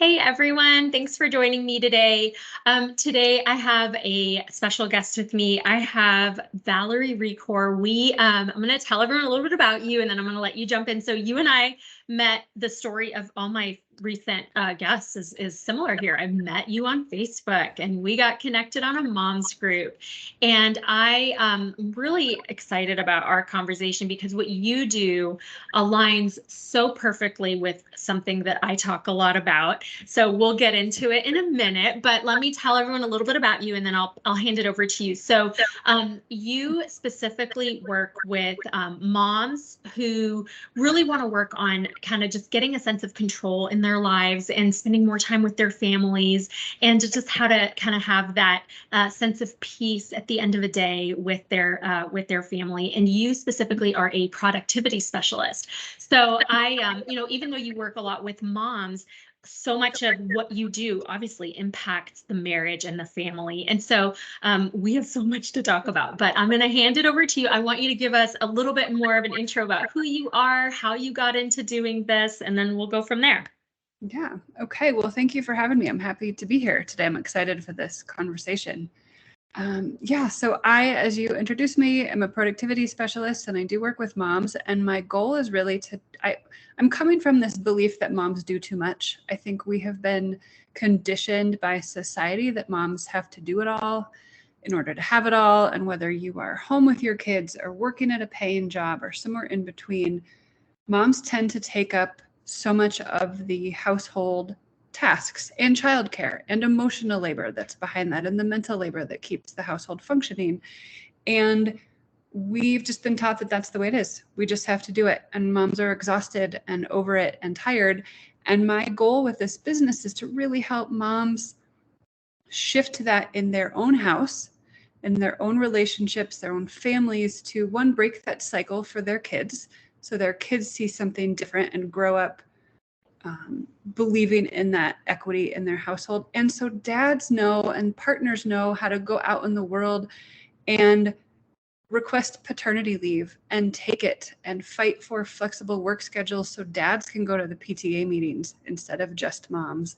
Hey everyone, thanks for joining me today. Today I have a special guest with me. I have Valerie Recore. I'm going to tell everyone a little bit about you and then I'm going to let you jump in. So you and I met. The story of all my recent guests is similar here. I met you on Facebook and we got connected on a mom's group. And I am really excited about our conversation because what you do aligns so perfectly with something that I talk a lot about. So we'll get into it in a minute, but let me tell everyone a little bit about you and then I'll hand it over to you. So you specifically work with moms who really want to work on kind of just getting a sense of control in their lives and spending more time with their families and just how to kind of have that sense of peace at the end of the day with their family. And you specifically are a productivity specialist. So even though you work a lot with moms, so much of what you do obviously impacts the marriage and the family. And so we have so much to talk about, but I'm going to hand it over to you. I want you to give us a little bit more of an intro about who you are, how you got into doing this, and then we'll go from there. Yeah. Okay. Well, thank you for having me. I'm happy to be here today. I'm excited for this conversation. So as you introduced me, I'm a productivity specialist and I do work with moms. And my goal is really I'm coming from this belief that moms do too much. I think we have been conditioned by society that moms have to do it all in order to have it all. And whether you are home with your kids or working at a paying job or somewhere in between, moms tend to take up so much of the household tasks and childcare and emotional labor that's behind that and the mental labor that keeps the household functioning. And we've just been taught that that's the way it is. We just have to do it. And moms are exhausted and over it and tired. And my goal with this business is to really help moms shift that in their own house, in their own relationships, their own families, to one, break that cycle for their kids so their kids see something different and grow up believing in that equity in their household. And so dads know and partners know how to go out in the world and request paternity leave and take it and fight for flexible work schedules so dads can go to the PTA meetings instead of just moms.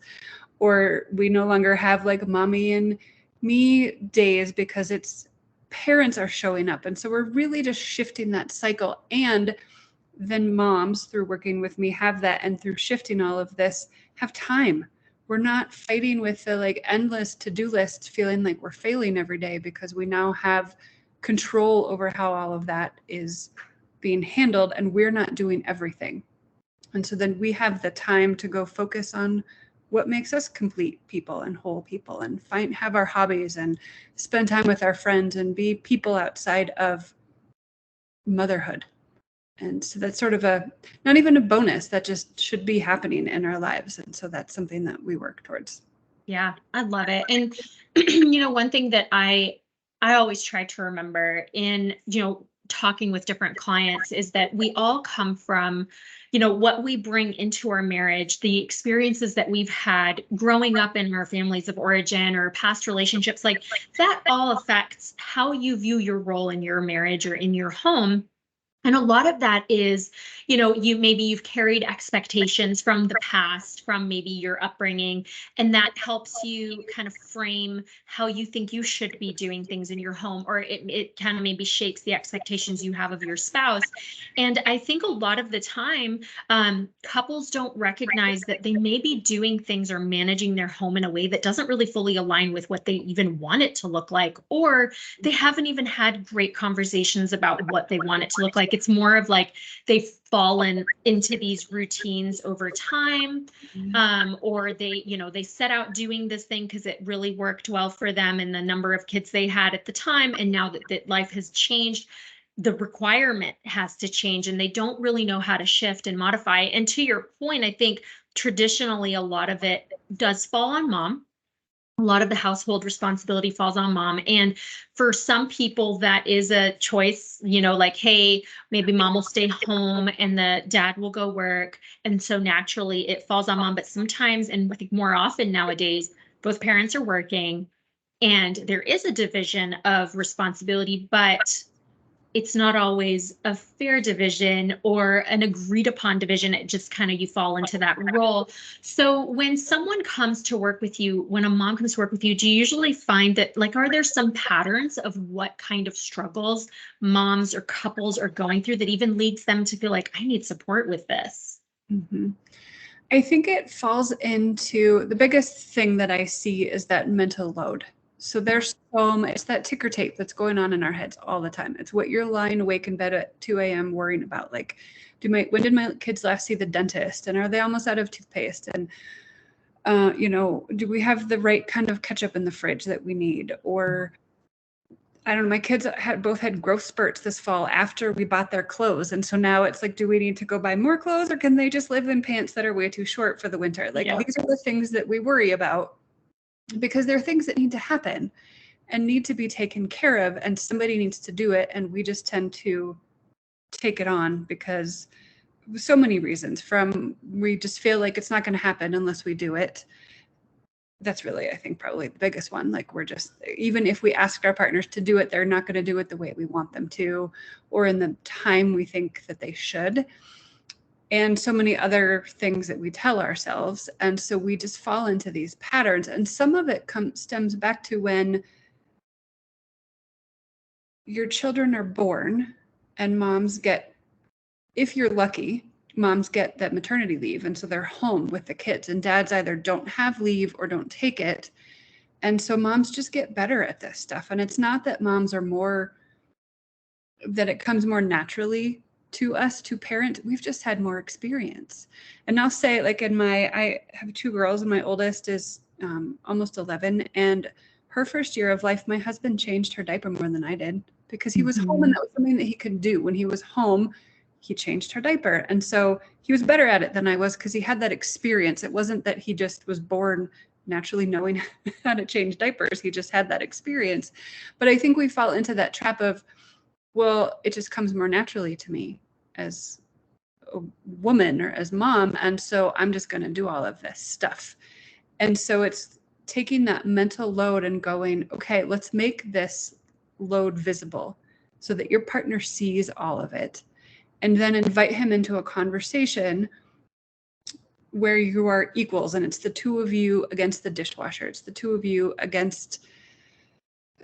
Or we no longer have like mommy and me days because it's parents are showing up. And so we're really just shifting that cycle. And then moms, through working with me, have that, and through shifting all of this, have time. We're not fighting with the endless to-do list, feeling like we're failing every day because we now have control over how all of that is being handled, and we're not doing everything. And so then we have the time to go focus on what makes us complete people and whole people, and have our hobbies and spend time with our friends and be people outside of motherhood. And so that's sort of not even a bonus, that just should be happening in our lives. And so that's something that we work towards. Yeah, I love it. And, one thing that I always try to remember in, talking with different clients is that we all come from, what we bring into our marriage, the experiences that we've had growing up in our families of origin or past relationships, like that all affects how you view your role in your marriage or in your home. And a lot of that is, you've carried expectations from the past, from maybe your upbringing, and that helps you kind of frame how you think you should be doing things in your home, or it kind of maybe shapes the expectations you have of your spouse. And I think a lot of the time, couples don't recognize that they may be doing things or managing their home in a way that doesn't really fully align with what they even want it to look like, or they haven't even had great conversations about what they want it to look like. It's more of like they've fallen into these routines over time, or they set out doing this thing because it really worked well for them and the number of kids they had at the time. And now that life has changed, the requirement has to change and they don't really know how to shift and modify. And to your point, I think traditionally a lot of it does fall on mom. A lot of the household responsibility falls on mom. And for some people, that is a choice, like, hey, maybe mom will stay home and the dad will go work. And so naturally it falls on mom. But sometimes, and I think more often nowadays, both parents are working and there is a division of responsibility, but it's not always a fair division or an agreed upon division. It just kind of, you fall into that role. So when someone comes to work with you, when a mom comes to work with you, do you usually find that, like, are there some patterns of what kind of struggles moms or couples are going through that even leads them to feel like, I need support with this? Mm-hmm. I think it falls into the biggest thing that I see is that mental load. So there's so much, it's that ticker tape that's going on in our heads all the time. It's what you're lying awake in bed at 2 a.m. worrying about. Like, when did my kids last see the dentist? And are they almost out of toothpaste? And, do we have the right kind of ketchup in the fridge that we need? Or I don't know, my kids both had growth spurts this fall after we bought their clothes. And so now it's like, do we need to go buy more clothes, or can they just live in pants that are way too short for the winter? Like, these are the things that we worry about, because they're things that need to happen and need to be taken care of, and somebody needs to do it. And we just tend to take it on because so many reasons, from we just feel like it's not going to happen unless we do it. That's really, I think, probably the biggest one. Like, we're just, even if we ask our partners to do it, they're not going to do it the way we want them to, or in the time we think that they should. And so many other things that we tell ourselves. And so we just fall into these patterns. And some of it stems back to when your children are born and moms get, if you're lucky, moms get that maternity leave. And so they're home with the kids, and dads either don't have leave or don't take it. And so moms just get better at this stuff. And it's not that moms are that it comes more naturally to us to parent. We've just had more experience. And I'll say, like, I have 2 girls, and my oldest is almost 11. And her first year of life, my husband changed her diaper more than I did, because he was home, and that was something that he could do. When he was home, he changed her diaper. And so he was better at it than I was, because he had that experience. It wasn't that he just was born naturally knowing how to change diapers. He just had that experience. But I think we fall into that trap of, well, it just comes more naturally to me as a woman or as mom. And so I'm just going to do all of this stuff. And so it's taking that mental load and going, okay, let's make this load visible so that your partner sees all of it. And then invite him into a conversation where you are equals, and it's the 2 of you against the dishwasher. It's the 2 of you against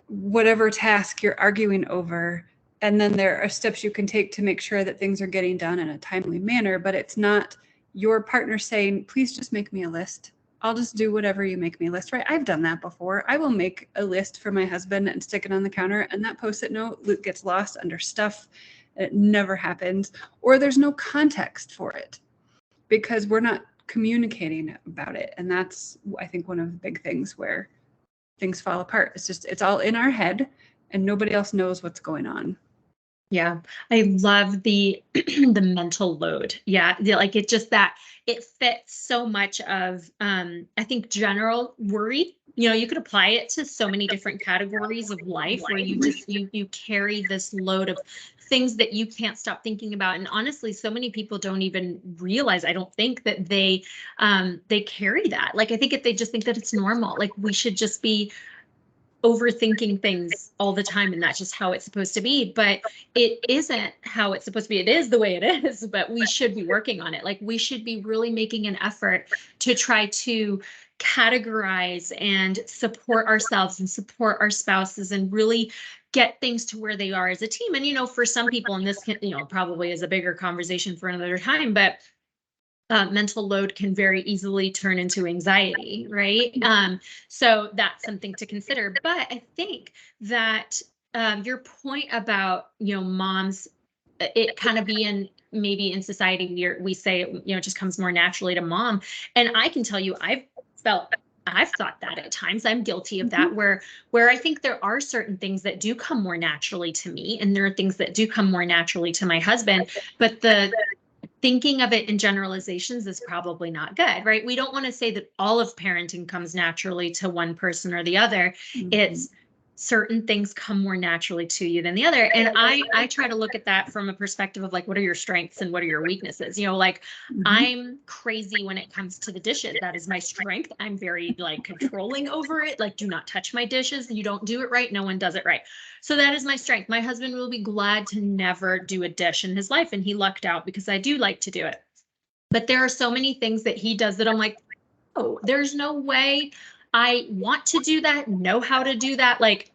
whatever task you're arguing over. And then there are steps you can take to make sure that things are getting done in a timely manner. But it's not your partner saying, please just make me a list. I'll just do whatever you make me a list, right? I've done that before. I will make a list for my husband and stick it on the counter, and that Post-it note gets lost under stuff. It never happens, or there's no context for it because we're not communicating about it. And that's, I think, one of the big things where things fall apart. It's all in our head, and nobody else knows what's going on. Yeah, I love the the mental load. Yeah, like, it just, that it fits so much of I think general worry. You could apply it to so many different categories of life, where you just you carry this load of things that you can't stop thinking about. And honestly, so many people don't even realize, I don't think, that they carry that. Like, I think if they just think that it's normal, like, we should just be overthinking things all the time, and that's just how it's supposed to be. But it isn't how it's supposed to be. It is the way it is, but we should be working on it. Like, we should be really making an effort to try to categorize and support ourselves and support our spouses, and really get things to where they are as a team. And for some people, and this can, probably is a bigger conversation for another time, but mental load can very easily turn into anxiety, right? So that's something to consider. But I think that your point about, moms, it kind of being, maybe in society we say, it just comes more naturally to mom. And I can tell you, I've thought that at times. I'm guilty of that, where I think there are certain things that do come more naturally to me, and there are things that do come more naturally to my husband. But the thinking of it in generalizations is probably not good, right? We don't want to say that all of parenting comes naturally to one person or the other. It's certain things come more naturally to you than the other. And I try to look at that from a perspective of like, what are your strengths and what are your weaknesses? Like I'm crazy when it comes to the dishes. That is my strength. I'm very like controlling over it. Like, do not touch my dishes. You don't do it right. No one does it right. So that is my strength. My husband will be glad to never do a dish in his life. And he lucked out because I do like to do it. But there are so many things that he does that I'm like, oh, there's no way I want to do that, know how to do that. Like,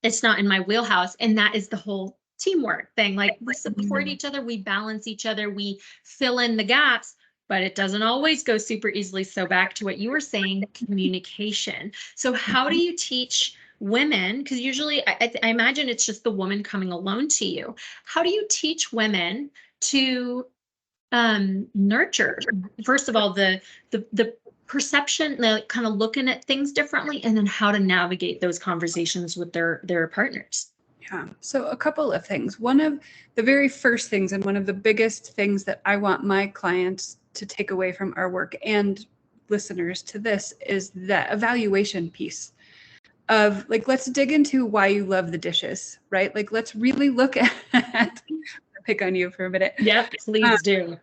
it's not in my wheelhouse. And that is the whole teamwork thing. Like, we support each other, we balance each other, we fill in the gaps, but it doesn't always go super easily. So back to what you were saying, communication. So how do you teach women? Because usually I imagine it's just the woman coming alone to you. How do you teach women to nurture, first of all, the perception, the kind of looking at things differently, and then how to navigate those conversations with their partners? Yeah. So a couple of things. One of the very first things, and one of the biggest things that I want my clients to take away from our work and listeners to this, is that evaluation piece of like, let's dig into why you love the dishes, right? Like, let's really look at pick on you for a minute. Yep, please do.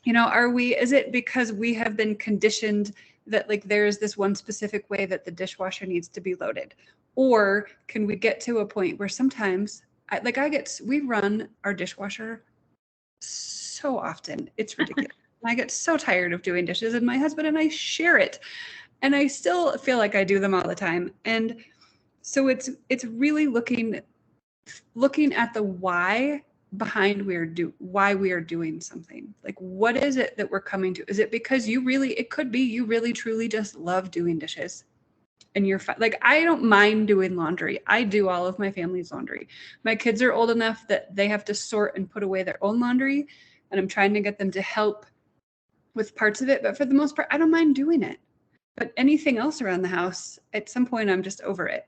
Is it because we have been conditioned that like there's this one specific way that the dishwasher needs to be loaded? Or can we get to a point where sometimes we run our dishwasher so often, it's ridiculous. I get so tired of doing dishes, and my husband and I share it, and I still feel like I do them all the time. And so it's really looking at the why behind why we are doing something. Like, what is it that we're coming to? Is it because it could be you really truly just love doing dishes and you're like, I don't mind doing laundry. I do all of my family's laundry. My kids are old enough that they have to sort and put away their own laundry, and I'm trying to get them to help with parts of it. But for the most part, I don't mind doing it. But anything else around the house, at some point, I'm just over it.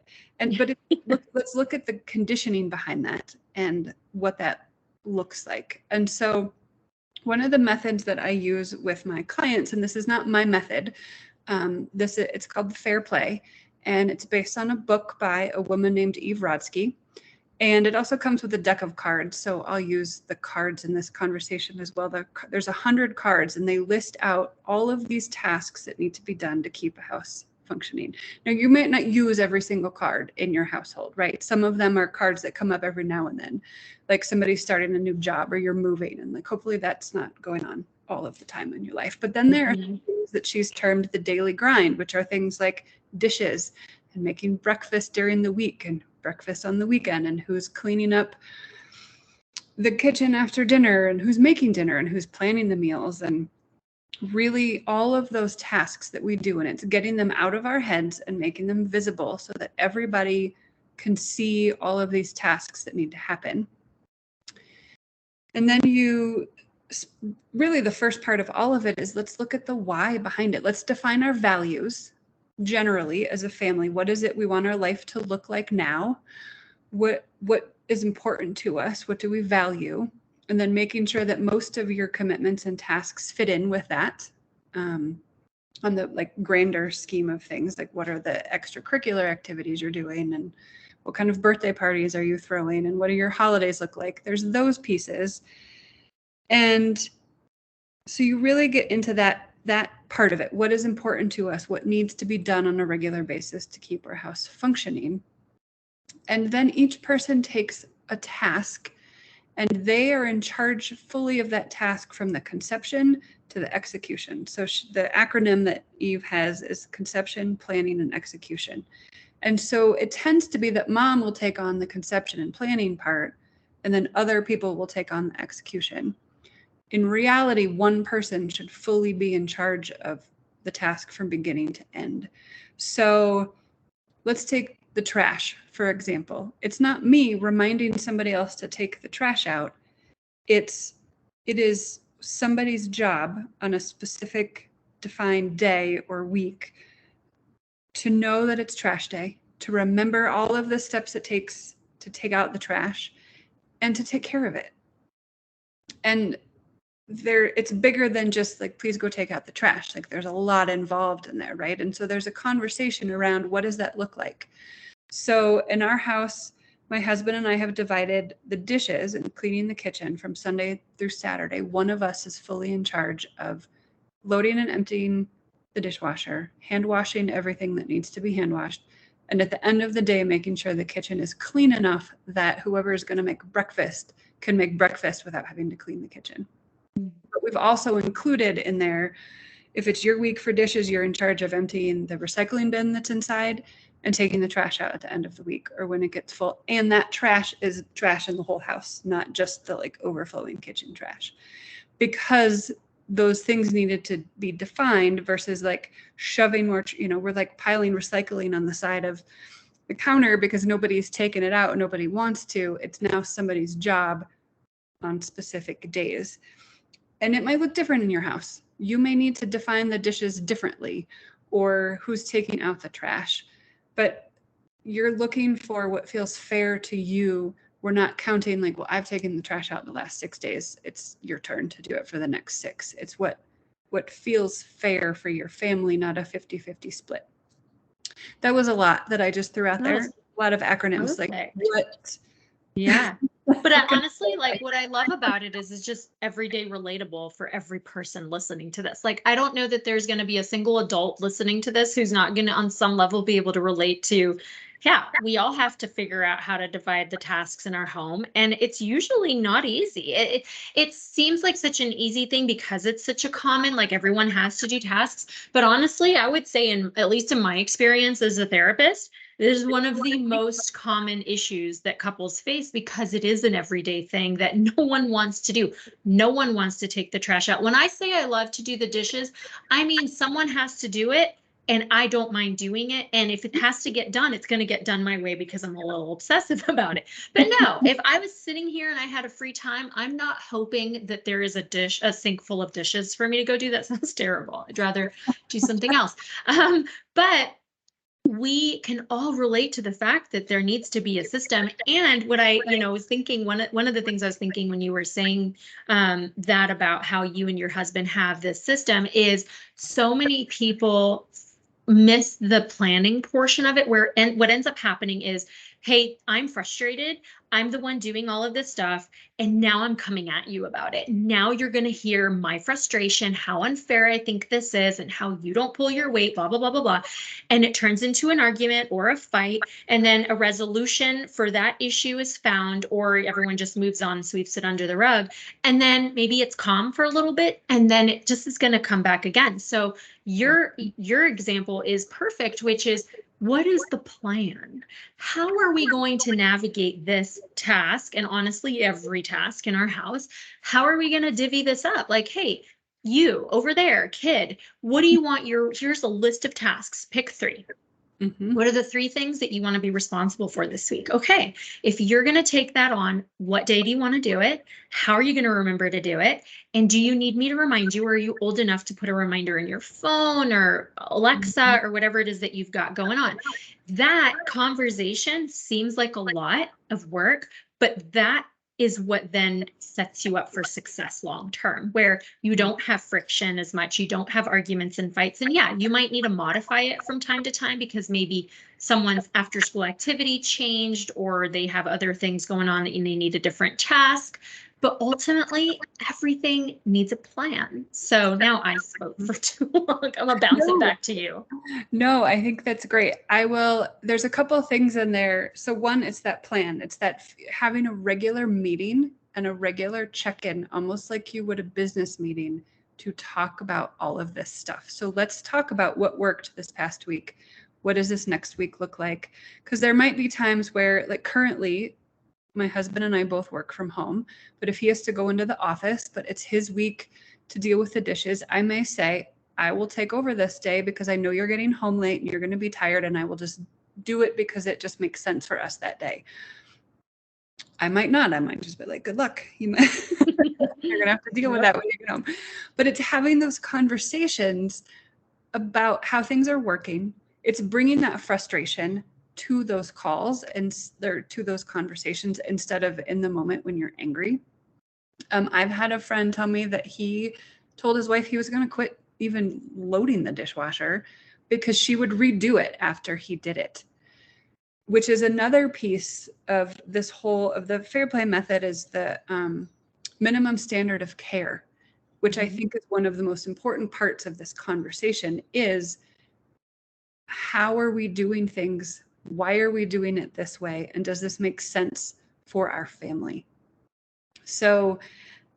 Let's look at the conditioning behind that and what that looks like. And so one of the methods that I use with my clients, and this is not my method, it's called the Fair Play, and it's based on a book by a woman named Eve Rodsky. And it also comes with a deck of cards. So I'll use the cards in this conversation as well. There's 100 cards, and they list out all of these tasks that need to be done to keep a house functioning. Now, you might not use every single card in your household, right? Some of them are cards that come up every now and then, like somebody's starting a new job or you're moving, and like hopefully that's not going on all of the time in your life. But then there are things that she's termed the daily grind, which are things like dishes and making breakfast during the week and breakfast on the weekend, and who's cleaning up the kitchen after dinner, and who's making dinner, and who's planning the meals, and really all of those tasks that we do. And it's getting them out of our heads and making them visible so that everybody can see all of these tasks that need to happen. And then really the first part of all of it is, let's look at the why behind it. Let's define our values generally as a family. What is it we want our life to look like now? What is important to us? What do we value? And then making sure that most of your commitments and tasks fit in with that, on the like grander scheme of things. Like, what are the extracurricular activities you're doing, and what kind of birthday parties are you throwing, and what do your holidays look like? There's those pieces. And so you really get into that part of it. What is important to us? What needs to be done on a regular basis to keep our house functioning? And then each person takes a task, and they are in charge fully of that task from the conception to the execution. So the acronym that Eve has is conception, planning, and execution. And so it tends to be that mom will take on the conception and planning part, and then other people will take on the execution. In reality, one person should fully be in charge of the task from beginning to end. So let's take the trash, for example. It's not me reminding somebody else to take the trash out. It is somebody's job on a specific defined day or week to know that it's trash day, to remember all of the steps it takes to take out the trash, and to take care of it. And it's bigger than just like, please go take out the trash. Like, there's a lot involved in there, right? And so there's a conversation around, what does that look like? So in our house, my husband and I have divided the dishes and cleaning the kitchen from Sunday through Saturday. One of us is fully in charge of loading and emptying the dishwasher, hand washing everything that needs to be hand washed, and at the end of the day, making sure the kitchen is clean enough that whoever is going to make breakfast can make breakfast without having to clean the kitchen. But we've also included in there, if it's your week for dishes, you're in charge of emptying the recycling bin that's inside and taking the trash out at the end of the week or when it gets full. And that trash is trash in the whole house, not just the like overflowing kitchen trash. Because those things needed to be defined versus like shoving more, we're like piling recycling on the side of the counter because nobody's taken it out, nobody wants to. It's now somebody's job on specific days. And it might look different in your house. You may need to define the dishes differently or who's taking out the trash. But you're looking for what feels fair to you. We're not counting like, well, I've taken the trash out the last 6 days. It's your turn to do it for the next 6. It's what feels fair for your family, not a 50-50 split. That was a lot that I just threw out there. A lot of acronyms. Perfect. Like what? Yeah. But honestly, like what I love about it is it's just everyday relatable for every person listening to this. Like, I don't know that there's going to be a single adult listening to this who's not going to, on some level, be able to relate to, yeah, we all have to figure out how to divide the tasks in our home. And it's usually not easy. It seems like such an easy thing because it's such a common, like everyone has to do tasks. But honestly, I would say, at least in my experience as a therapist, this is one of the most common issues that couples face because it is an everyday thing that no one wants to do. No one wants to take the trash out. When I say I love to do the dishes, I mean someone has to do it and I don't mind doing it. And if it has to get done, it's going to get done my way because I'm a little obsessive about it. But no, if I was sitting here and I had a free time, I'm not hoping that there is a sink full of dishes for me to go do. That sounds terrible. I'd rather do something else. But we can all relate to the fact that there needs to be a system. And what I, was thinking, one of the things I was thinking when you were saying that about how you and your husband have this system is so many people miss the planning portion of it and what ends up happening is, hey, I'm frustrated. I'm the one doing all of this stuff. And now I'm coming at you about it. Now you're going to hear my frustration, how unfair I think this is, and how you don't pull your weight, blah, blah, blah, blah, blah. And it turns into an argument or a fight. And then a resolution for that issue is found, or everyone just moves on, sweeps it under the rug. And then maybe it's calm for a little bit, and then it just is going to come back again. So your example is perfect, which is, what is the plan? How are we going to navigate this task? And honestly, every task in our house, how are we going to divvy this up? Like, hey, you over there, kid, what do you want here's a list of tasks, pick 3. Mm-hmm. What are the 3 things that you want to be responsible for this week? Okay, if you're going to take that on, what day do you want to do it? How are you going to remember to do it? And do you need me to remind you, or are you old enough to put a reminder in your phone or Alexa or whatever it is that you've got going on? That conversation seems like a lot of work, but that is what then sets you up for success long term, where you don't have friction as much, you don't have arguments and fights. And yeah, you might need to modify it from time to time because maybe someone's after school activity changed or they have other things going on and they need a different task. But ultimately, everything needs a plan. So now I spoke for too long. I'm gonna bounce it back to you. No, I think that's great. There's a couple of things in there. So one, it's that plan. It's that having a regular meeting and a regular check-in, almost like you would a business meeting, to talk about all of this stuff. So let's talk about what worked this past week. What does this next week look like? Because there might be times where, like currently, my husband and I both work from home, but if he has to go into the office, but it's his week to deal with the dishes, I may say, I will take over this day because I know you're getting home late and you're going to be tired, and I will just do it because it just makes sense for us that day. I might not. I might just be like, good luck. You're going to have to deal with that when you get home. But it's having those conversations about how things are working. It's bringing that frustration to those calls and to those conversations instead of in the moment when you're angry. I've had a friend tell me that he told his wife he was going to quit even loading the dishwasher because she would redo it after he did it. which is another piece of this whole of the fair play method, is the minimum standard of care, which I think is one of the most important parts of this conversation, is how are we doing things? Why are we doing it this way? And does this make sense for our family? So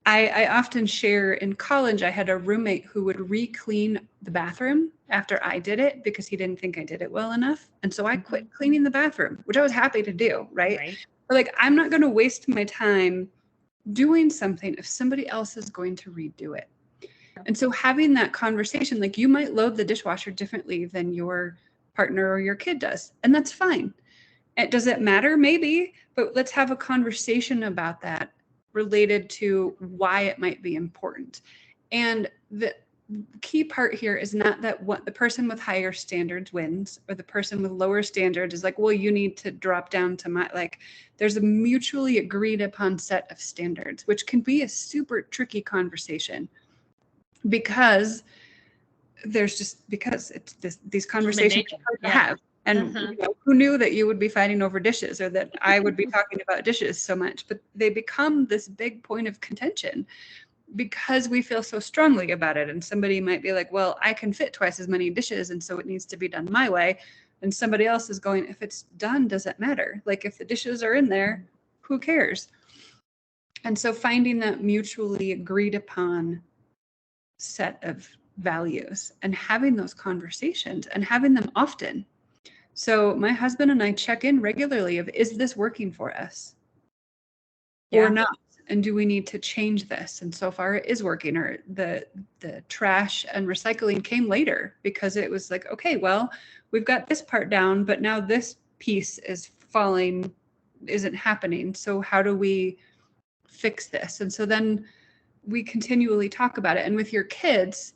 I often share, in college, I had a roommate who would re-clean the bathroom after I did it because he didn't think I did it well enough. And so I quit cleaning the bathroom, which I was happy to do, right? But like, I'm not going to waste my time doing something if somebody else is going to redo it. And so having that conversation, like, you might load the dishwasher differently than your partner or your kid does, and that's fine. And does it matter? Maybe, but let's have a conversation about that related to why it might be important. And the key part here is not that what the person with higher standards wins, or the person with lower standards is like, well, you need to drop down to my, like, there's a mutually agreed upon set of standards, which can be a super tricky conversation because it's these conversations are hard to have. And you know, who knew that you would be fighting over dishes, or that I would be talking about dishes so much? But they become this big point of contention because we feel so strongly about it. And somebody might be like, well, I can fit twice as many dishes, and so it needs to be done my way. And somebody else is going, if it's done, does it matter? Like, if the dishes are in there, who cares? And so finding that mutually agreed upon set of values and having those conversations and having them often. So my husband and I check in regularly of, is this working for us or not? And do we need to change this? And so far it is working. Or the trash and recycling came later because it was like, okay, well, we've got this part down, but now this piece is falling, isn't happening. So how do we fix this? And so then we continually talk about it. And with your kids,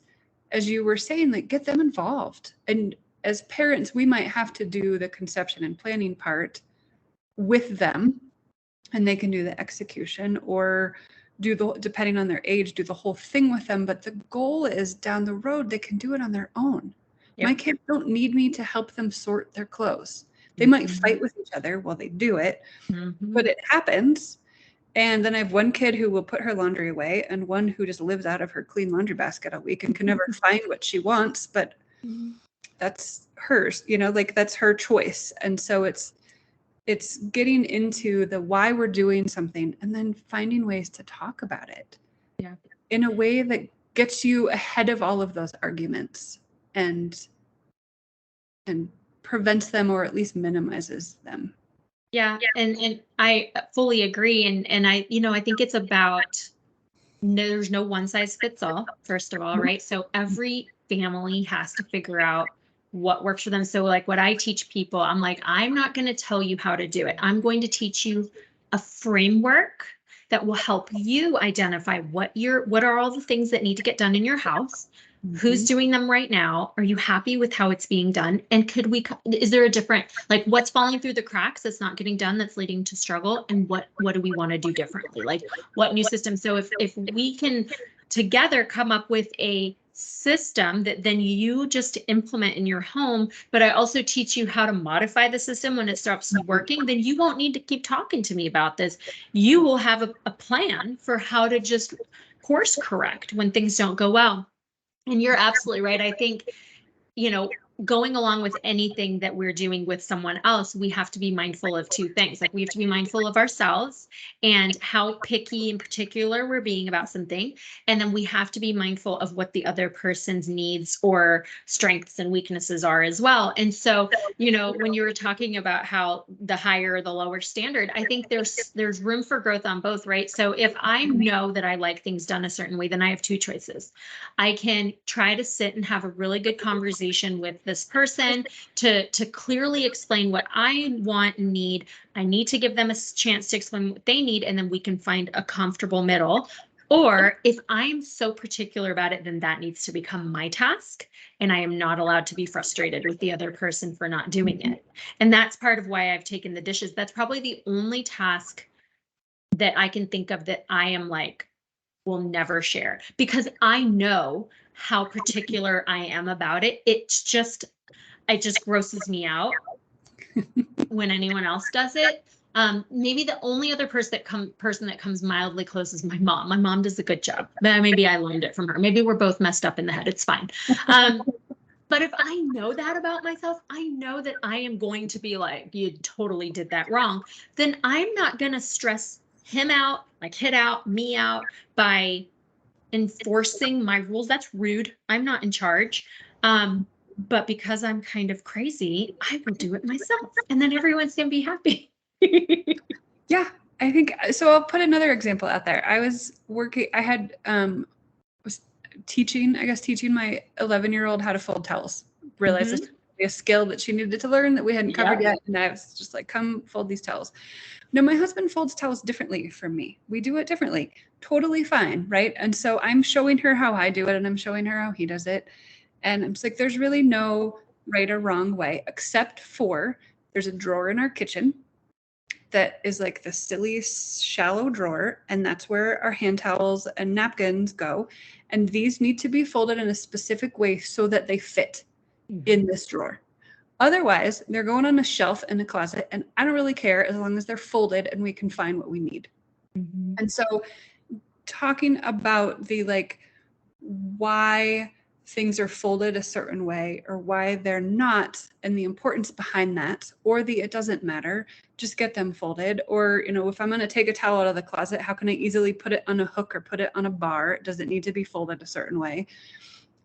as you were saying, like, get them involved. And as parents, we might have to do the conception and planning part with them, and they can do the execution, or do the, depending on their age, do the whole thing with them. But the goal is down the road, they can do it on their own. My kids don't need me to help them sort their clothes. They might fight with each other while they do it, but it happens. And then I have one kid who will put her laundry away, and one who just lives out of her clean laundry basket a week and can never find what she wants, but that's hers, you know, like, that's her choice. And so it's getting into the why we're doing something, and then finding ways to talk about it in a way that gets you ahead of all of those arguments and prevents them, or at least minimizes them. Yeah. And I fully agree. And I, I think it's about, there's no one size fits all, first of all, right? So every family has to figure out what works for them. So like what I teach people, I'm like, I'm not going to tell you how to do it. I'm going to teach you a framework that will help you identify what are all the things that need to get done in your house. Who's doing them right now? Are you happy with how it's being done? And is there a different, like, what's falling through the cracks that's not getting done, that's leading to struggle? And what do we want to do differently? Like, what new system? So if we can together come up with a system that then you just implement in your home, but I also teach you how to modify the system when it stops working, then you won't need to keep talking to me about this. You will have a plan for how to just course correct when things don't go well. And you're absolutely right. I think, going along with anything that we're doing with someone else, we have to be mindful of two things. Like, we have to be mindful of ourselves and how picky in particular we're being about something. And then we have to be mindful of what the other person's needs or strengths and weaknesses are as well. And so, when you were talking about how the higher or the lower standard, I think there's room for growth on both, right? So if I know that I like things done a certain way, then I have two choices. I can try to sit and have a really good conversation with this person to clearly explain what I want and need. I need to give them a chance to explain what they need, and then we can find a comfortable middle. Or if I'm so particular about it, then that needs to become my task, and I am not allowed to be frustrated with the other person for not doing it. And that's part of why I've taken the dishes. That's probably the only task that I can think of that I am like, will never share, because I know how particular I am about it. It just grosses me out. when anyone else does it. Maybe the only other person that comes mildly close is my mom. My mom does a good job. Maybe I learned it from her. Maybe we're both messed up in the head. It's fine. But if I know that about myself, I know that I am going to be like, you totally did that wrong. Then I'm not going to stress him out, like hit out, me out by enforcing my rules. That's rude. I'm not in charge. But because I'm kind of crazy, I will do it myself. And then everyone's going to be happy. Yeah, I think so. I'll put another example out there. I was teaching my 11-year-old how to fold towels. Realized this was a skill that she needed to learn that we hadn't covered yet. And I was just like, come fold these towels. No, my husband folds towels differently from me. We do it differently. Totally fine, right? And so I'm showing her how I do it, and I'm showing her how he does it. And I'm just like, there's really no right or wrong way, except for there's a drawer in our kitchen that is like the silly, shallow drawer. And that's where our hand towels and napkins go. And these need to be folded in a specific way so that they fit in this drawer. Otherwise, they're going on a shelf in a closet, and I don't really care as long as they're folded and we can find what we need. And so talking about the like why things are folded a certain way or why they're not, and the importance behind that, or the it doesn't matter, just get them folded. Or, you know, if I'm going to take a towel out of the closet, how can I easily put it on a hook or put it on a bar? Does it need to be folded a certain way?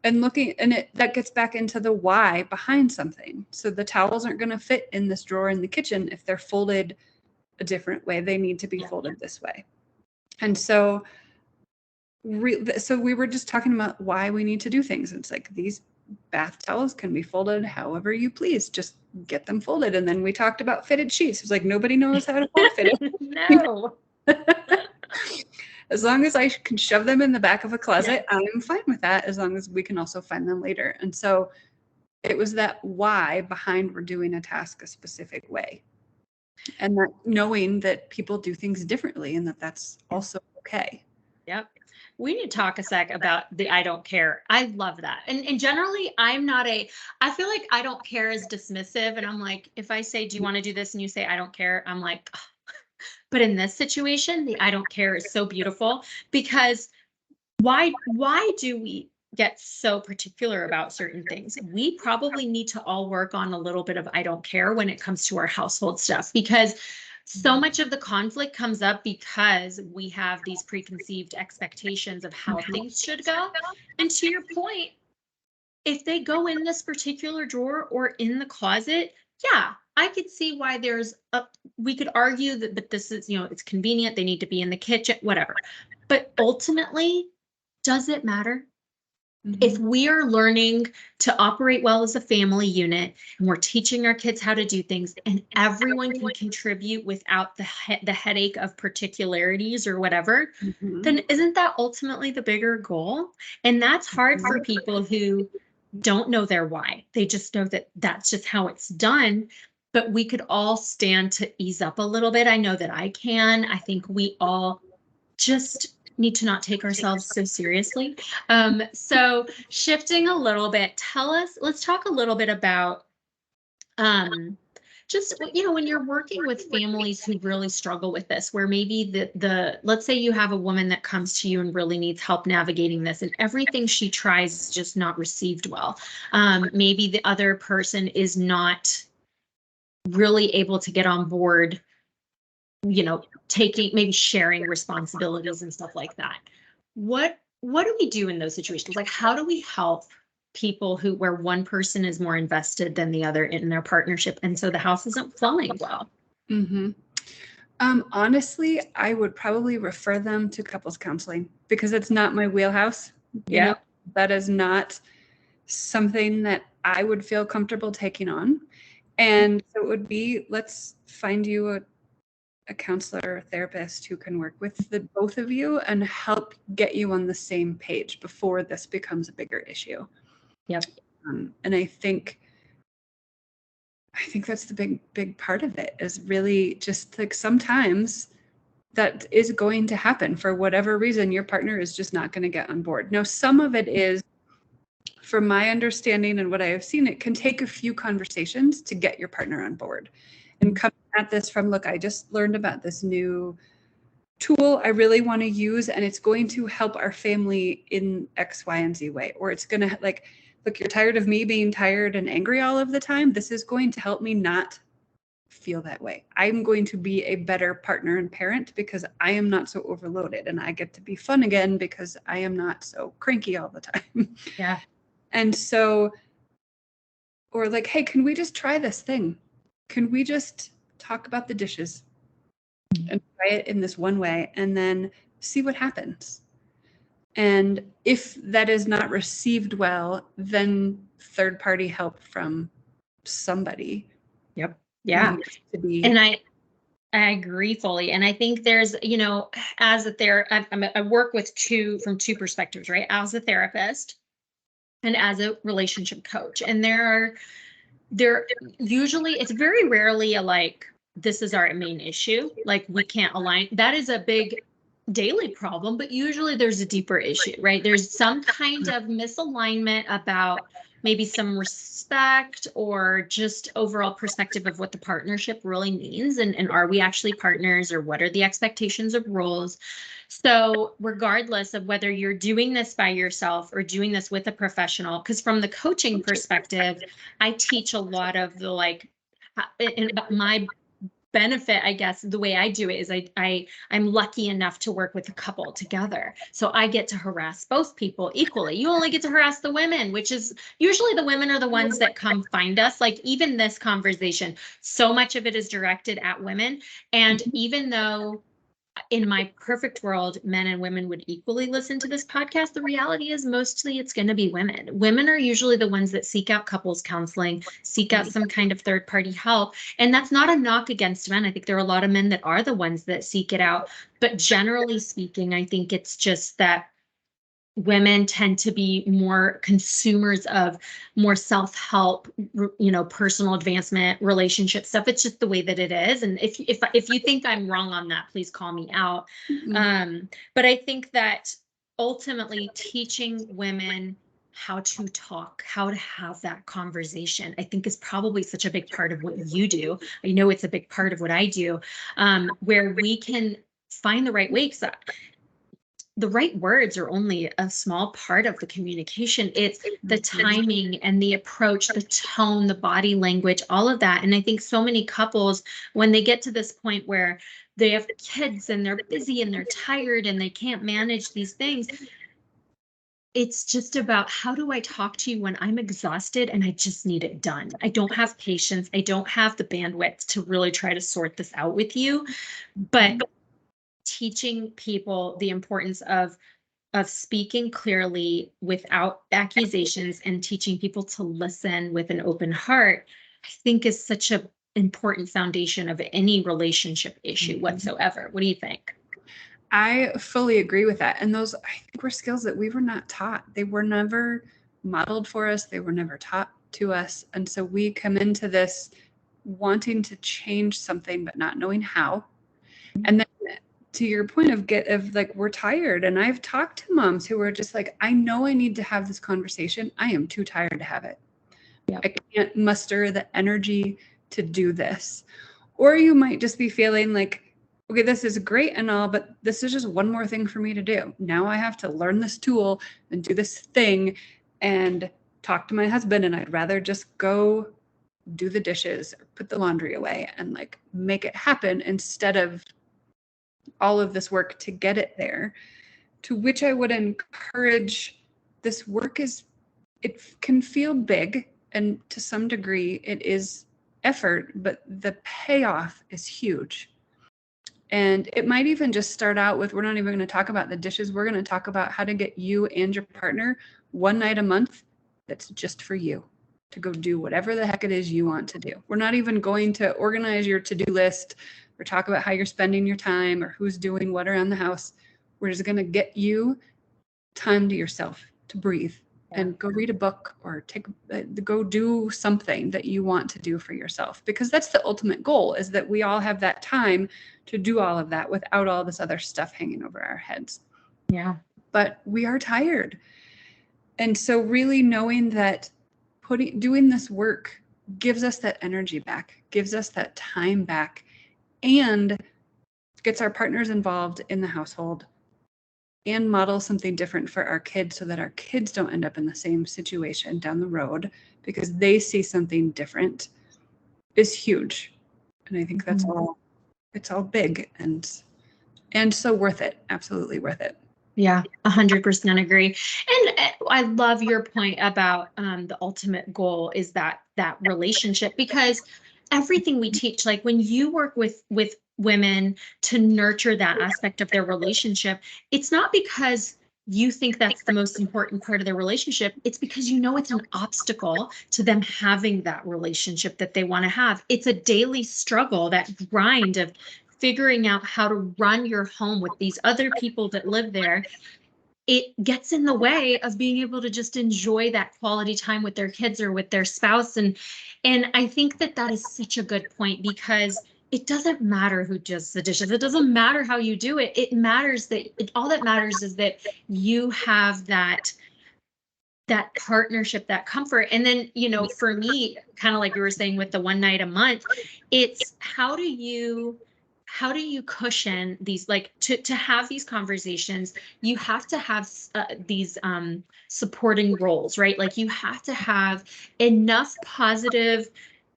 And that gets back into the why behind something. So the towels aren't going to fit in this drawer in the kitchen if they're folded a different way. They need to be folded this way. And so we were just talking about why we need to do things. It's like these bath towels can be folded however you please. Just get them folded. And then we talked about fitted sheets. It was like nobody knows how to fold fitted. No. As long as I can shove them in the back of a closet, I'm fine with that, as long as we can also find them later. And so it was that why behind we're doing a task a specific way. And that knowing that people do things differently and that that's also okay. Yep. We need to talk a sec about the I don't care. I love that. And generally I feel like I don't care is dismissive. And I'm like, if I say, do you want to do this? And you say, I don't care. I'm like, ugh. But in this situation, the I don't care is so beautiful, because why do we get so particular about certain things? We probably need to all work on a little bit of I don't care when it comes to our household stuff, because so much of the conflict comes up because we have these preconceived expectations of how things should go. And to your point, if they go in this particular drawer or in the closet, yeah, I could see why we could argue that, but this is, it's convenient. They need to be in the kitchen, whatever. But ultimately, does it matter? If we are learning to operate well as a family unit, and we're teaching our kids how to do things, and everyone can contribute without the headache of particularities or whatever, then isn't that ultimately the bigger goal? And that's hard for people who don't know their why. They just know that that's just how it's done. But we could all stand to ease up a little bit. I know that I can. I think we all just need to not take ourselves so seriously. So shifting a little bit, let's talk a little bit about just, when you're working with families who really struggle with this, where maybe let's say you have a woman that comes to you and really needs help navigating this, and everything she tries is just not received well. Maybe the other person is not really able to get on board, maybe sharing responsibilities and stuff like that. What do we do in those situations? Like, how do we help people where one person is more invested than the other in their partnership, and so the house isn't flowing well? Honestly, I would probably refer them to couples counseling, because it's not my wheelhouse. That is not something that I would feel comfortable taking on. And so it would be, let's find you a counselor or therapist who can work with the both of you and help get you on the same page before this becomes a bigger issue. Yep. And I think that's the big part of it, is really just like sometimes that is going to happen for whatever reason. Your partner is just not going to get on board. Now, some of it is from my understanding and what I have seen, it can take a few conversations to get your partner on board. And coming at this from, look, I just learned about this new tool I really want to use, and it's going to help our family in X, Y, and Z way. Or it's going to like, look, you're tired of me being tired and angry all of the time. This is going to help me not feel that way. I'm going to be a better partner and parent because I am not so overloaded, and I get to be fun again because I am not so cranky all the time. Yeah. And so, or like, hey, can we just try this thing? Can we just talk about the dishes and try it in this one way and then see what happens? And if that is not received well, then third party help from somebody. Yep. Yeah. To be. And I agree fully. And I think there's, as a I work with from two perspectives, right? As a therapist and as a relationship coach. And there usually, it's very rarely a like, this is our main issue. Like we can't align. That is a big daily problem, but usually there's a deeper issue, right? There's some kind of misalignment about maybe some respect or just overall perspective of what the partnership really means. And are we actually partners, or what are the expectations of roles? So regardless of whether you're doing this by yourself or doing this with a professional, because from the coaching perspective, I teach a lot of the like, my benefit, I guess, the way I do it is I'm lucky enough to work with a couple together. So I get to harass both people equally. You only get to harass the women, which is usually the women are the ones that come find us. Like even this conversation, so much of it is directed at women. And even though in my perfect world, men and women would equally listen to this podcast, the reality is mostly it's going to be women. Women are usually the ones that seek out couples counseling, seek out some kind of third party help. And that's not a knock against men. I think there are a lot of men that are the ones that seek it out. But generally speaking, I think it's just that women tend to be more consumers of more self-help, personal advancement, relationship stuff. It's just the way that it is. And if you think I'm wrong on that, please call me out. But I think that ultimately teaching women how to talk, how to have that conversation, I think is probably such a big part of what you do. I know it's a big part of what I do, where we can find the right way. Because the right words are only a small part of the communication. It's the timing and the approach, the tone, the body language, all of that. And I think so many couples, when they get to this point where they have kids and they're busy and they're tired and they can't manage these things, it's just about, how do I talk to you when I'm exhausted and I just need it done? I don't have patience. I don't have the bandwidth to really try to sort this out with you. But teaching people the importance of speaking clearly without accusations and teaching people to listen with an open heart, I think is such an important foundation of any relationship issue whatsoever. What do you think? I fully agree with that. And those, I think, were skills that we were not taught. They were never modeled for us. They were never taught to us. And so we come into this wanting to change something, but not knowing how. And then to your point of like, we're tired. And I've talked to moms who are just like, I know I need to have this conversation. I am too tired to have it. Yep. I can't muster the energy to do this. Or you might just be feeling like, okay, this is great and all, but this is just one more thing for me to do. Now I have to learn this tool and do this thing and talk to my husband, and I'd rather just go do the dishes or put the laundry away and like make it happen instead of all of this work to get it there. To which I would encourage, this work it can feel big, and to some degree it is effort, but the payoff is huge. And it might even just start out with, we're not even going to talk about the dishes. We're going to talk about how to get you and your partner one night a month that's just for you to go do whatever the heck it is you want to do. We're not even going to organize your to-do list or talk about how you're spending your time or who's doing what around the house. We're just going to get you time to yourself to breathe and go read a book or go do something that you want to do for yourself, because that's the ultimate goal, is that we all have that time to do all of that without all this other stuff hanging over our heads. Yeah. But we are tired. And so really knowing that doing this work gives us that energy back, gives us that time back, and gets our partners involved in the household and models something different for our kids so that our kids don't end up in the same situation down the road because they see something different is huge. And I think that's all, it's all big and so worth it. Absolutely worth it. Yeah, 100% agree. And I love your point about the ultimate goal is that relationship, because everything we teach, like when you work with women to nurture that aspect of their relationship, it's not because you think that's the most important part of their relationship. It's because you know it's an obstacle to them having that relationship that they want to have. It's a daily struggle, that grind of figuring out how to run your home with these other people that live there. It gets in the way of being able to just enjoy that quality time with their kids or with their spouse. And I think that is such a good point, because it doesn't matter who does the dishes. It doesn't matter how you do it. It matters that all that matters is that you have that partnership, that comfort. And then, for me, kind of like you were saying with the one night a month, it's how do you cushion these, like, to have these conversations. You have to have these supporting roles, right? Like you have to have enough positive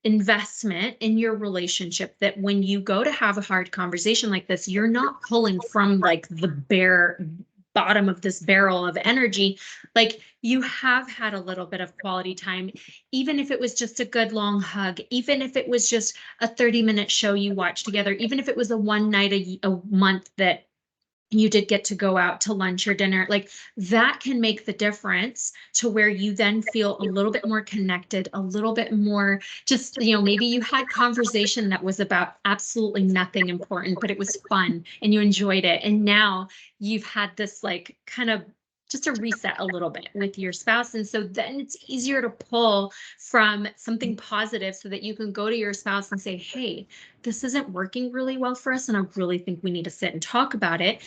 investment in your relationship that when you go to have a hard conversation like this, you're not pulling from like the bare bottom of this barrel of energy. Like you have had a little bit of quality time, even if it was just a good long hug, even if it was just a 30-minute show you watched together, even if it was a one night a month that you did get to go out to lunch or dinner. Like that can make the difference to where you then feel a little bit more connected, a little bit more just, maybe you had conversation that was about absolutely nothing important, but it was fun and you enjoyed it. And now you've had this like kind of just a reset a little bit with your spouse. And so then it's easier to pull from something positive so that you can go to your spouse and say, hey, this isn't working really well for us. And I really think we need to sit and talk about it.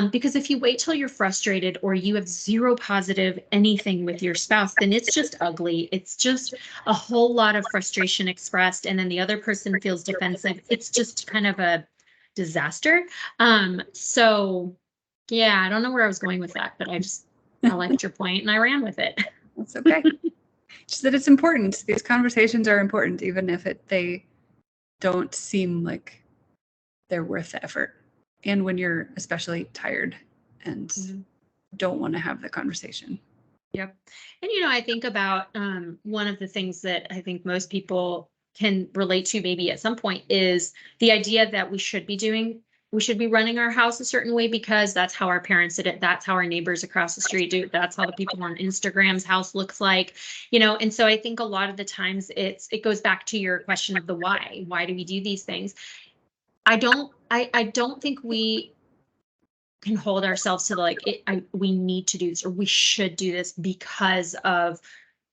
Because if you wait till you're frustrated or you have zero positive anything with your spouse, then it's just ugly. It's just a whole lot of frustration expressed. And then the other person feels defensive. It's just kind of a disaster. So yeah, I don't know where I was going with that, but I liked your point and I ran with it. That's okay. Just that it's important. These conversations are important, even if they don't seem like they're worth the effort. And when you're especially tired and don't want to have the conversation. Yep. And, I think about one of the things that I think most people can relate to maybe at some point is the idea that we should be running our house a certain way because that's how our parents did it. That's how our neighbors across the street do it. That's how the people on Instagram's house looks like, and so I think a lot of the times it goes back to your question of the why. Why do we do these things? I don't think we can hold ourselves to we need to do this or we should do this because of,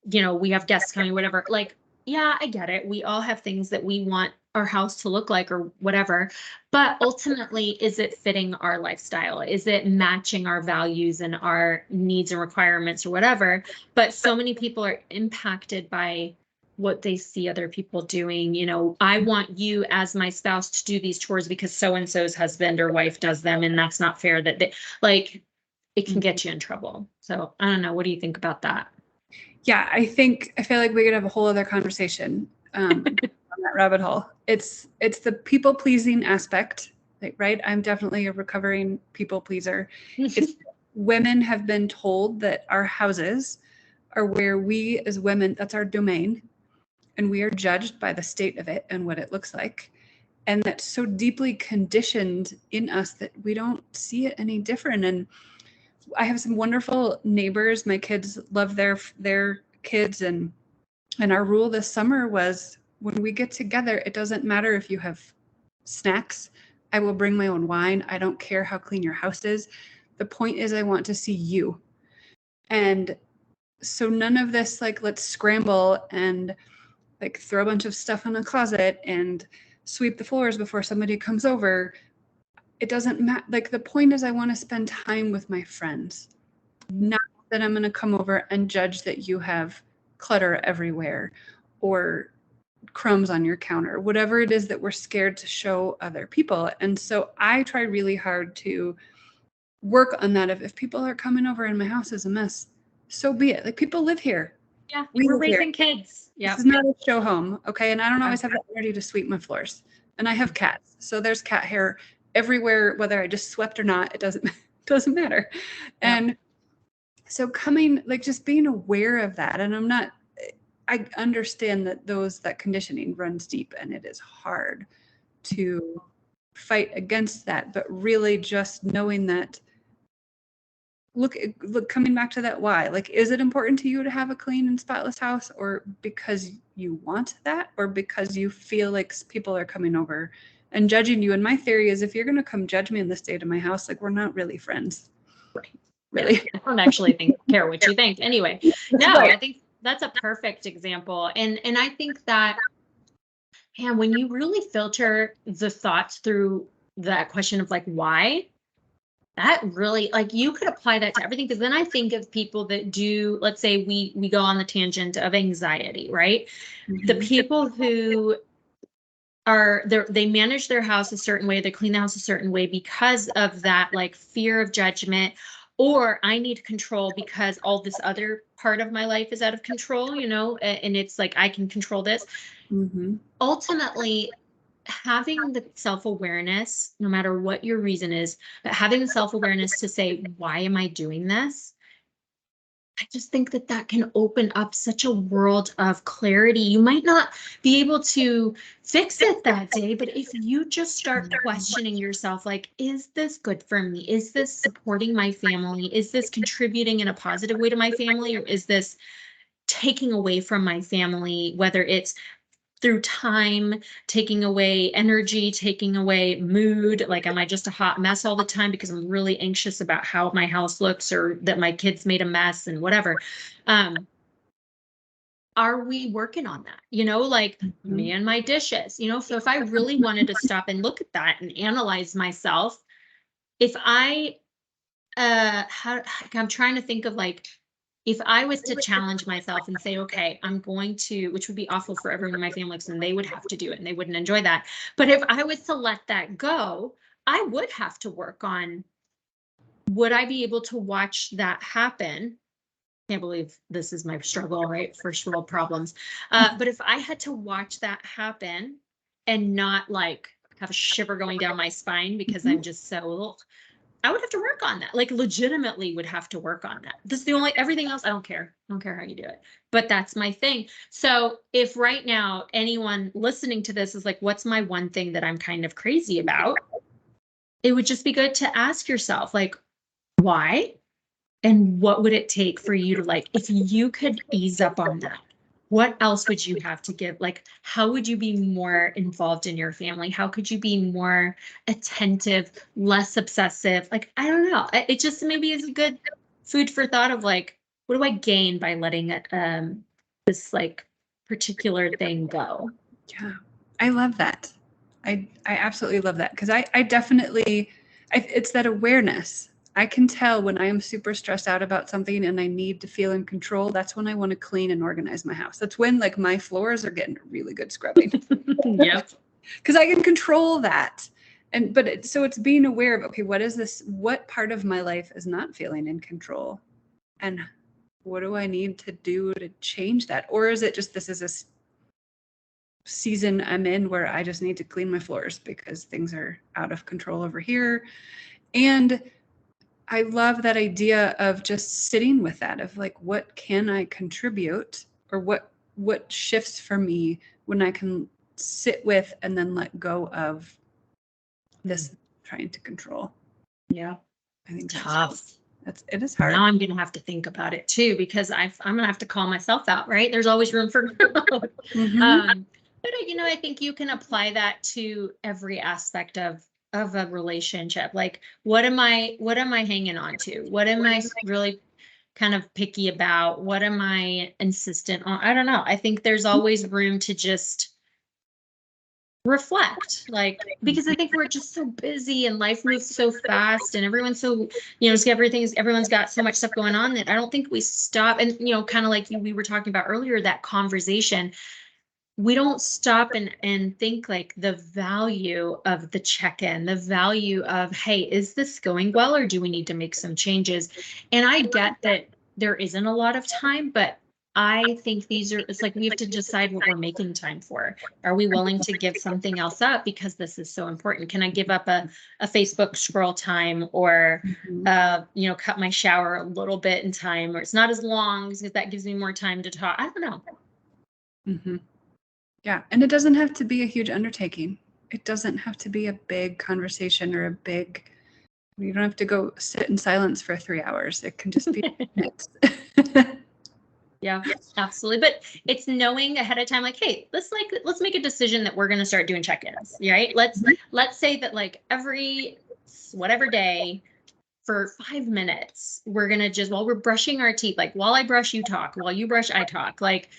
we have guests coming, whatever. Like, yeah, I get it. We all have things that we want our house to look like or whatever. But ultimately, is it fitting our lifestyle? Is it matching our values and our needs and requirements or whatever? But so many people are impacted by what they see other people doing. I want you as my spouse to do these chores because so-and-so's husband or wife does them. And that's not fair that it can get you in trouble. So I don't know. What do you think about that? Yeah, I feel like we could have a whole other conversation on that rabbit hole. It's the people pleasing aspect, right? I'm definitely a recovering people pleaser. It's women have been told that our houses are where we as women, that's our domain, and we are judged by the state of it and what it looks like. And that's so deeply conditioned in us that we don't see it any different. And I have some wonderful neighbors. My kids love their kids. And our rule this summer was when we get together, it doesn't matter if you have snacks. I will bring my own wine. I don't care how clean your house is. The point is I want to see you. And so none of this, like, let's scramble and like throw a bunch of stuff in a closet and sweep the floors before somebody comes over. It doesn't matter. Like the point is I want to spend time with my friends, not then I'm going to come over and judge that you have clutter everywhere or crumbs on your counter, whatever it is that we're scared to show other people. And so I try really hard to work on that. If people are coming over and my house is a mess, so be it. Like, people live here. Yeah, We we're live here. raising kids. Yeah. This is not a show home. Okay. And I don't always have the energy to sweep my floors. And I have cats. So there's cat hair everywhere, whether I just swept or not, it doesn't matter. Yeah. And so just being aware of that. And I understand that that conditioning runs deep and it is hard to fight against that, but really just knowing that, look, coming back to that why, like, is it important to you to have a clean and spotless house, or because you want that, or because you feel like people are coming over and judging you? And my theory is, if you're going to come judge me in the state of my house, like, we're not really friends. Right. Really. Yeah. I don't actually care what you think. Anyway, no, I think that's a perfect example. And I think that, man, when you really filter the thoughts through that question of like, why, that really, like, you could apply that to everything. Because then I think of people that do, let's say we go on the tangent of anxiety, right? The people who they manage their house a certain way, they clean the house a certain way because of that, like, fear of judgment, or I need control because all this other part of my life is out of control, and it's like, I can control this. Ultimately, having the self-awareness, no matter what your reason is, but having the self-awareness to say, why am I doing this? I just think that can open up such a world of clarity. You might not be able to fix it that day, but if you just start questioning yourself, like, is this good for me? Is this supporting my family? Is this contributing in a positive way to my family? Or is this taking away from my family, whether it's through time, taking away energy, taking away mood? Like, am I just a hot mess all the time because I'm really anxious about how my house looks, or that my kids made a mess and whatever? Are we working on that? Like me and my dishes, so if I really wanted to stop and look at that and analyze myself, if I, I'm trying to think of, like, if I was to challenge myself and say, okay, I'm going to, which would be awful for everyone in my family, because then they would have to do it and they wouldn't enjoy that. But if I was to let that go, I would have to work on, would I be able to watch that happen? Can't believe this is my struggle, right? First world problems. But if I had to watch that happen and not, like, have a shiver going down my spine because I'm just so, I would have to work on that. Like, legitimately would have to work on that. This is everything else, I don't care. I don't care how you do it, but that's my thing. So if right now anyone listening to this is like, what's my one thing that I'm kind of crazy about? It would just be good to ask yourself, like, why? And what would it take for you to, like, if you could ease up on that, what else would you have to give? Like, how would you be more involved in your family? How could you be more attentive, less obsessive? Like, I don't know. It just maybe is a good food for thought of, like, what do I gain by letting it, this, like, particular thing go? Yeah, I love that. I absolutely love that, because I definitely, it's that awareness. I can tell when I am super stressed out about something and I need to feel in control. That's when I want to clean and organize my house. That's when, like, my floors are getting really good scrubbing. Yep. Because I can control that. So it's being aware of, okay, what part of my life is not feeling in control? And what do I need to do to change that? Or is it just, this is a season I'm in where I just need to clean my floors because things are out of control over here? And I love that idea of just sitting with that, of, like, what can I contribute, or what shifts for me when I can sit with and then let go of this trying to control. Yeah. I think Tough. It is hard. Now I'm going to have to think about it too, because I'm going to have to call myself out, right? There's always room for growth. But I think you can apply that to every aspect of a relationship. Like, what am I hanging on to? What am I really kind of picky about? What am I insistent on? I don't know. I think there's always room to just reflect, like, because I think we're just so busy and life moves so fast and everyone's so, everyone's got so much stuff going on that I don't think we stop. And, kind of like we were talking about earlier, that conversation, we don't stop and think like the value of the check-in, the value of, hey, is this going well, or do we need to make some changes? And I get that there isn't a lot of time, but I think it's like we have to decide what we're making time for. Are we willing to give something else up because this is so important? Can I give up a Facebook scroll time, or cut my shower a little bit in time, or it's not as long because that gives me more time to talk? I don't know. Mm-hmm. Yeah. And it doesn't have to be a huge undertaking. It doesn't have to be a big conversation or you don't have to go sit in silence for 3 hours. It can just be minutes. Yeah, absolutely. But it's knowing ahead of time, like, hey, let's make a decision that we're going to start doing check-ins, right? Let's say that like every whatever day for 5 minutes, we're going to just, while we're brushing our teeth, like while I brush, you talk, while you brush, I talk, like,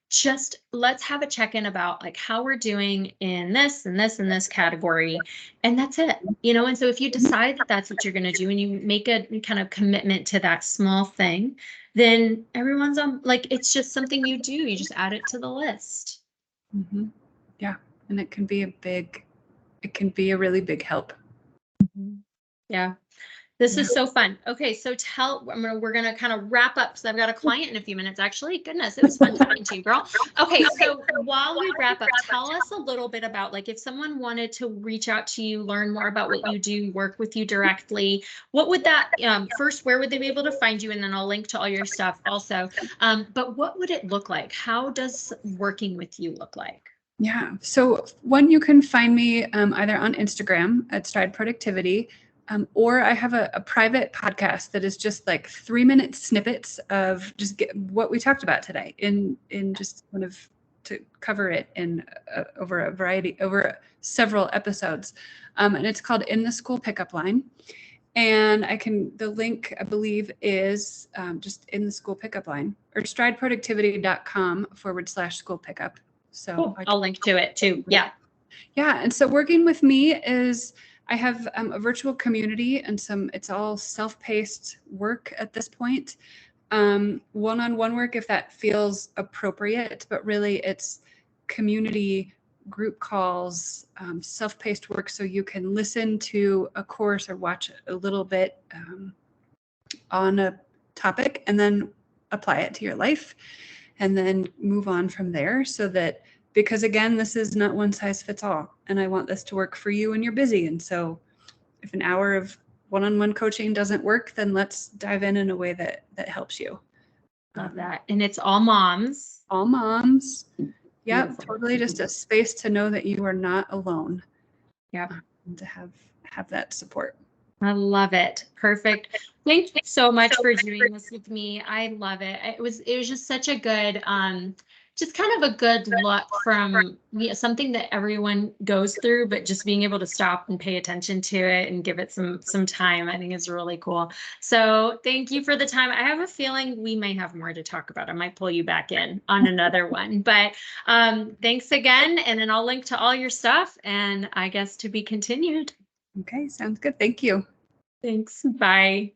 just let's have a check-in about like how we're doing in this and this and this category. And that's it, and so if you decide that that's what you're going to do and you make a kind of commitment to that small thing, then everyone's on, like, it's just something you do. You just add it to the list. Mm-hmm. Yeah. And it can be a really big help. Mm-hmm. Yeah. This is so fun. Okay, so we're gonna kind of wrap up because I've got a client in a few minutes. Actually, goodness, it was fun talking to you, girl. Okay, so while we wrap up, tell us a little bit about, like, if someone wanted to reach out to you, learn more about what you do, work with you directly, what would that first, where would they be able to find you? And then I'll link to all your stuff also. But what would it look like? How does working with you look like? Yeah. So you can find me either on Instagram at Stride Productivity. Or I have a private podcast that is just like 3-minute snippets of just what we talked about today in just kind of to cover it in over several episodes. And it's called In the School Pickup Line. And the link, I believe, is just in the school pickup line, or strideproductivity.com/school pickup. So cool. I'll link to it too. Yeah. Yeah. And so working with me is, I have a virtual community, and it's all self-paced work at this point. One-on-one work if that feels appropriate, but really it's community group calls, self-paced work, so you can listen to a course or watch a little bit on a topic and then apply it to your life and then move on from there, so that, because again, this is not one size fits all. And I want this to work for you and you're busy. And so if an hour of one-on-one coaching doesn't work, then let's dive in a way that helps you. Love that. And it's all moms. All moms. Yep. Beautiful. Totally just a space to know that you are not alone. Yeah. And to have that support. I love it. Perfect. Thank you so much for doing this with me. I love it. It was just such a good, just kind of a good look from something that everyone goes through, but just being able to stop and pay attention to it and give it some time, I think is really cool. So thank you for the time. I have a feeling we may have more to talk about. I might pull you back in on another one, but thanks again. And then I'll link to all your stuff, and I guess to be continued. Okay. Sounds good. Thank you. Thanks. Bye.